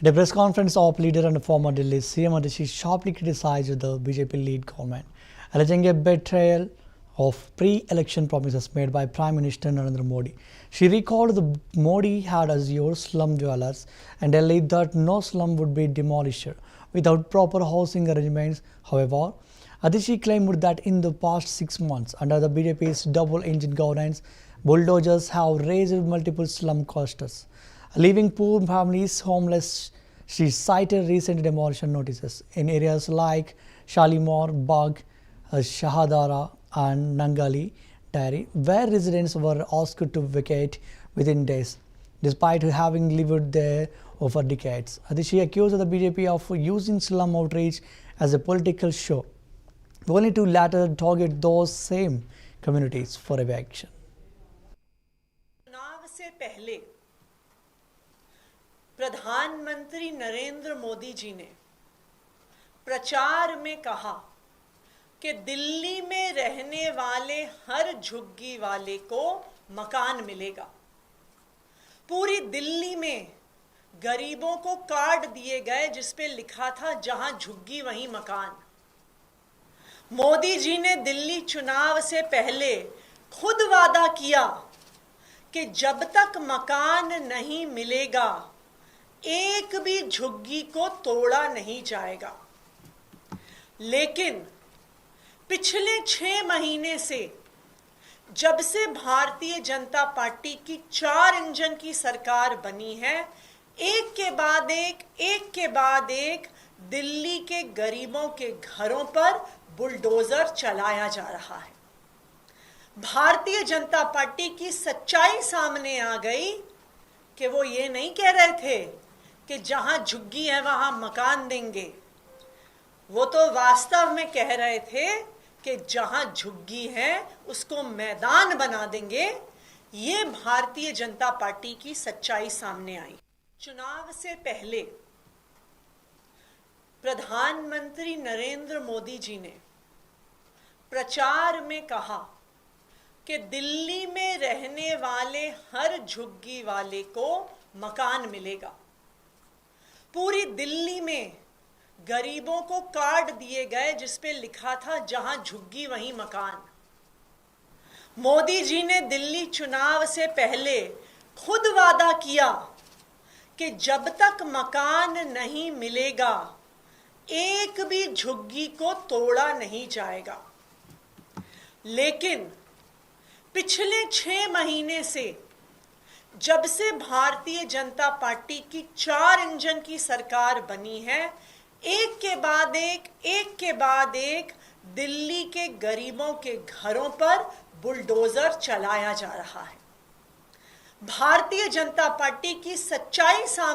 At a press conference, op leader and former Delhi CM Atishi sharply criticized the BJP-led government, alleging a betrayal of pre-election promises made by Prime Minister Narendra Modi. She recalled that Modi had assured slum dwellers in Delhi that no slum would be demolished without proper housing arrangements. However, Atishi claimed that in the past 6 months, under the BJP's double-engine governance, bulldozers have razed multiple slum clusters, leaving poor families homeless. She cited recent demolition notices in areas like Shalimar Bagh, Shahadara and Nangali Dairy, where residents were asked to vacate within days, despite having lived there over decades. She accused the BJP of using slum outreach as a political show, only to later target those same communities for eviction. चुनाव से पहले प्रधानमंत्री नरेंद्र मोदी जी ने प्रचार में कहा कि दिल्ली में रहने वाले हर झुग्गी वाले को मकान मिलेगा। पूरी दिल्ली में गरीबों को कार्ड दिए गए जिस पे लिखा था जहां झुग्गी वहीं मकान। मोदी जी ने दिल्ली चुनाव से पहले खुद वादा किया कि जब तक मकान नहीं मिलेगा एक भी झुग्गी को तोड़ा नहीं जाएगा। लेकिन पिछले 6 महीने से जब से भारतीय जनता पार्टी की 4 इंजन की सरकार बनी है, एक के बाद एक दिल्ली के गरीबों के घरों पर बुलडोजर चलाया जा रहा है। भारतीय जनता पार्टी की सच्चाई सामने आ गई कि वो ये नहीं कह रहे थे कि जहां झुग्गी है वहां मकान देंगे, वो तो वास्तव में कह रहे थे कि जहां झुग्गी है उसको मैदान बना देंगे। ये भारतीय जनता पार्टी की सच्चाई सामने आई। चुनाव से पहले प्रधानमंत्री नरेंद्र मोदी जी ने प्रचार में कहा कि दिल्ली में रहने वाले हर झुग्गी वाले को मकान मिलेगा। पूरी दिल्ली में गरीबों को कार्ड दिए गए जिस पे लिखा था जहां झुग्गी वहीं मकान। मोदी जी ने दिल्ली चुनाव से पहले खुद वादा किया कि जब तक मकान नहीं मिलेगा एक भी झुग्गी को तोड़ा नहीं जाएगा। लेकिन पिछले 6 महीने से जब से भारतीय जनता पार्टी की 4 इंजन की सरकार बनी है, एक के बाद एक दिल्ली के गरीबों के घरों पर बुलडोजर चलाया जा रहा है। भारतीय जनता पार्टी की सच्चाई सामने